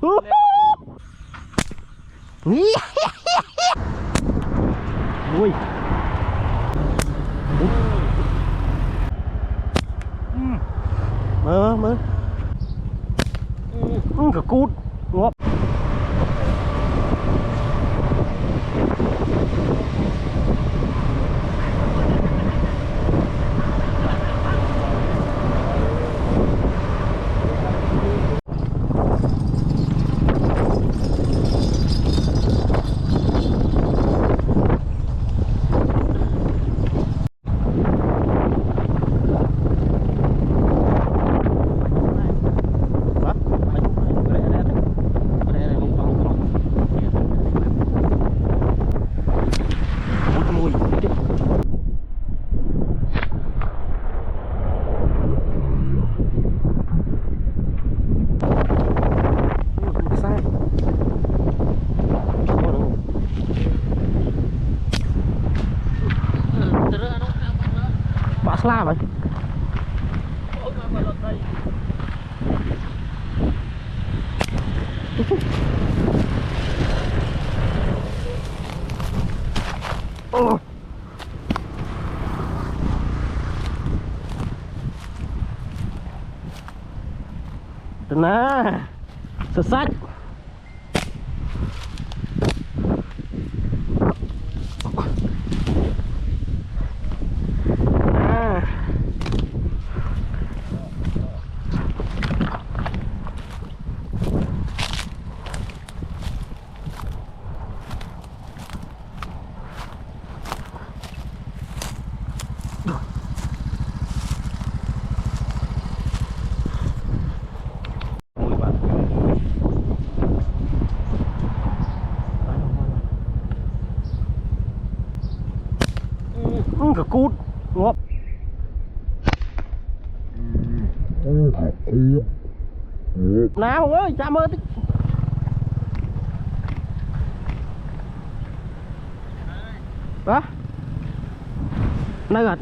Ui. Mơ cả cút ngọt. Sla vậy. Tenang, sesat. Cả cút ngọt. Nào ơi chạm ơi đó nơi gần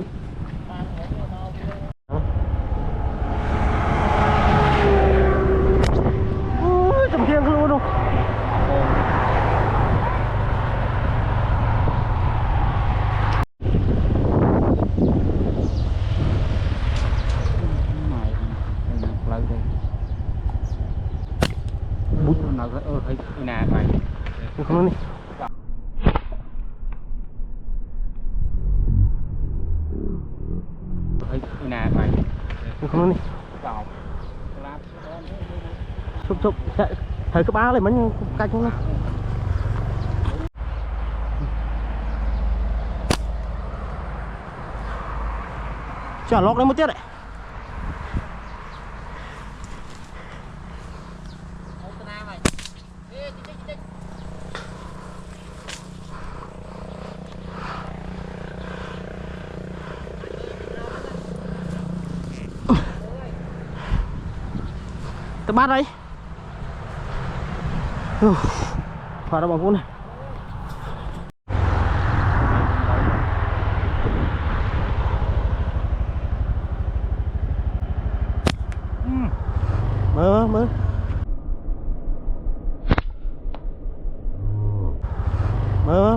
tầm thiên luôn không. Nè mày không đi nè mày không đi sụp thời cấp ba này mấy canh không. Chả lót đấy một tiết đấy. Tới bát đây. Khỏi ra bằng cuốn này.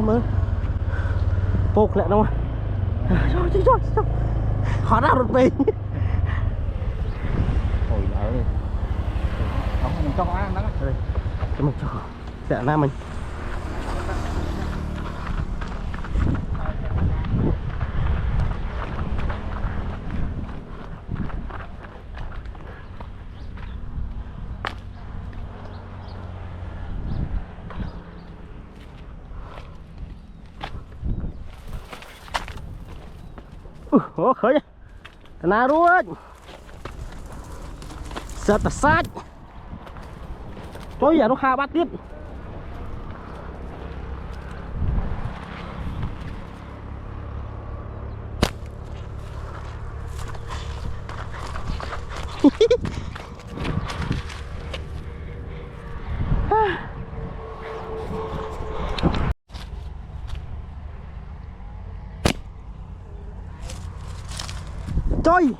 Mơ phục lại đâu rồi khó ra được mình. Ôi ở đây không mình cho ăn đó đây cho mình cho sẽ nam mình. Khởi nào luôn sợ ta sát tối giờ nó ha bát tiếp. Trời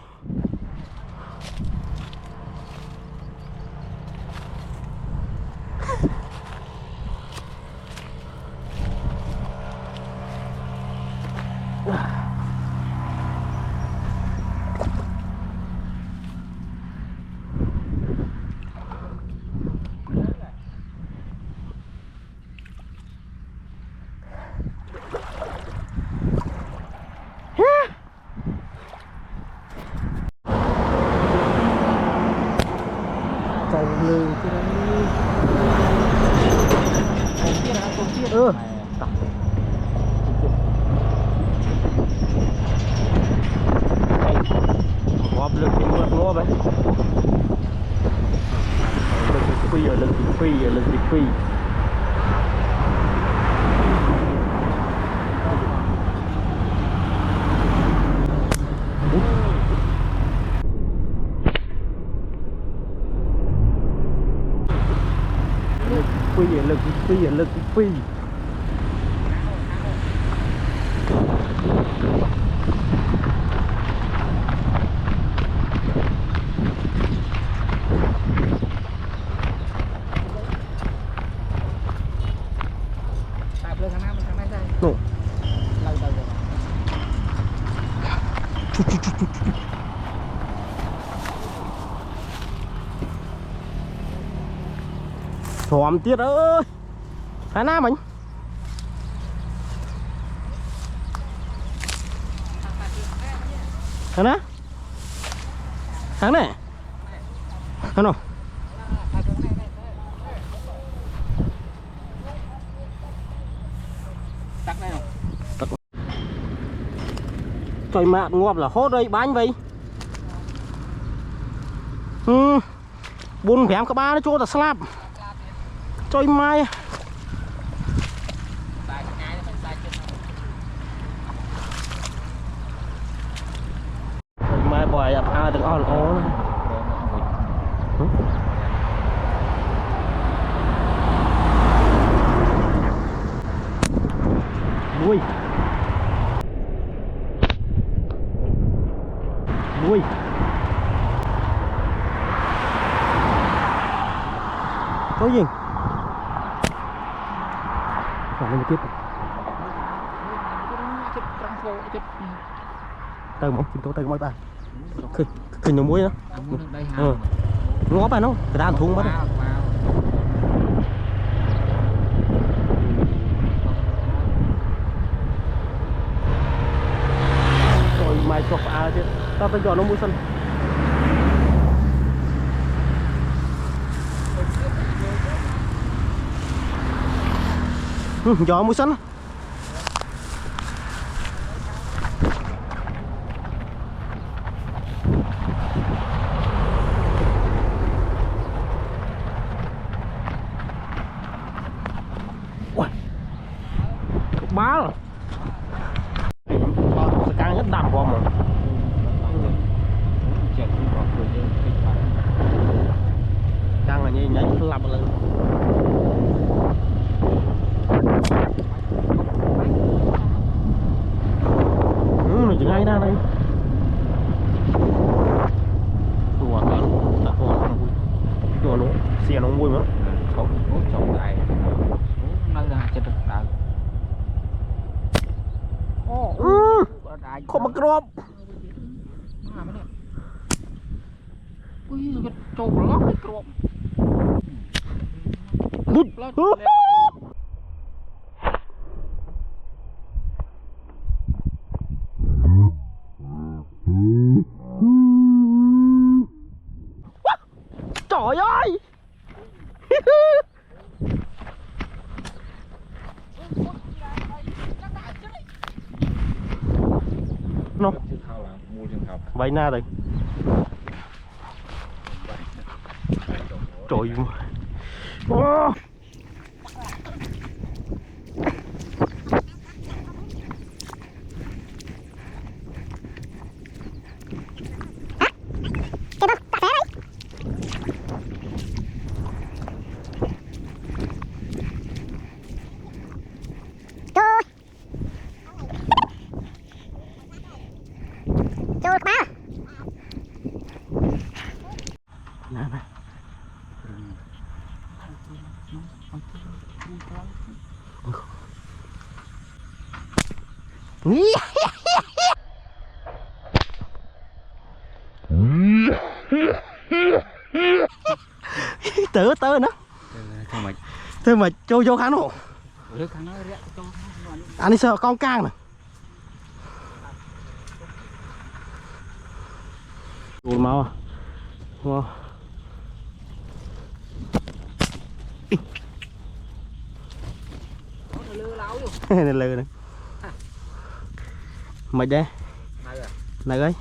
lương cái đấy ngóp lực thì ngóp ấy lực thì phi lực thì phi lực thì phi lực thì phi nổ xóm tiết ơi Hà Nam mình Hà Nam Thằng này Thằng nào trời mẹ ngọt là hốt đây bánh vậy buồn phèm các ba nó cho ta slap trời mai mai bòi à được on ó nuôi nuôi có gì còn lên tiếp từ một chúng tôi từ mấy bạn khơi nhiều muối đó ngó bạn không người ta ăn thùng bắt rồi mai chọc à chứ tao phải dọn nó muối sân gió muối sân bá rồi càng nhất đậm qua mà càng là như nhảy làm một lần nó chỉ ngay ra đây đùa cả đặt đùa nó xe nó vui mà chồng đại nó ra cho được đào không bắt rộp ui cái trâu lót cái trộm trời ơi nó vậy na đây trời ơi tớ nữa thế mà trôi vô khán hộ anh đi sợ con cang này máu à wow. nên lừa này mày đây này ơi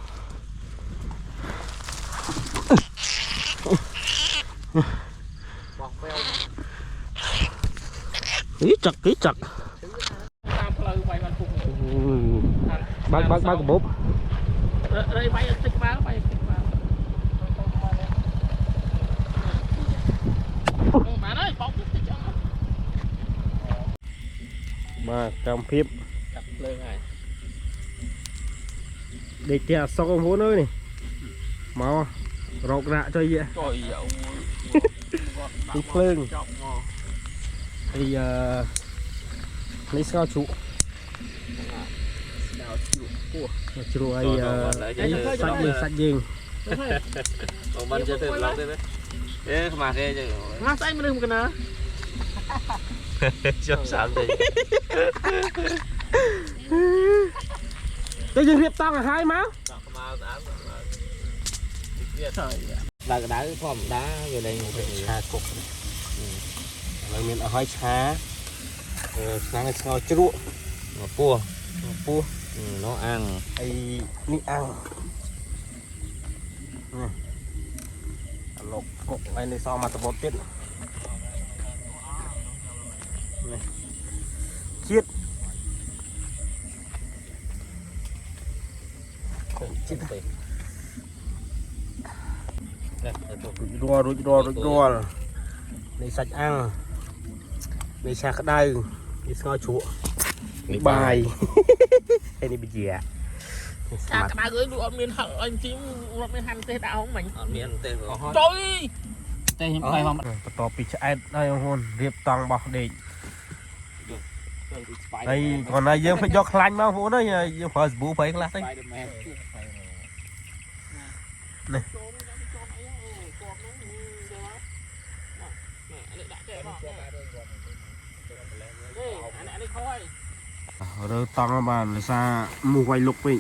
ký chặt bác của bốp đây bay tích báo bay bạn ơi bóng tích cho mà trong phim cặp lên này để tia sau con vốn ơi này mau rọc rạ cho vậy trời ơi đi phơi thì lấy sao chủ chủ ấy sạch gì mình chơi từ lâu đấy thế mà thế chứ nó say mới đừng cái nào chấm sáng đi cái gì hiệp tăng là hai máu là cái đá form đá về đây một cái trà cục rồi mình ở hai trà sáng là sao chua cua cua nó ăn ai ní ăn lột cục này này sao mà tập bột tiết này chiết rùa này sạch ăn này sạc đây này sao chua bài đây này bị gì ạ các bạn gửi đồ miền hận anh chim miền hành tê đạo không mình miền tê trời tê hiểm đây không to bị chạy đây hôn riệp toàn bọc để đây còn này dương phải cho khăn mà vô đấy dương phải bù phải là đấy này rồi tăng mà xa mua quay lục đi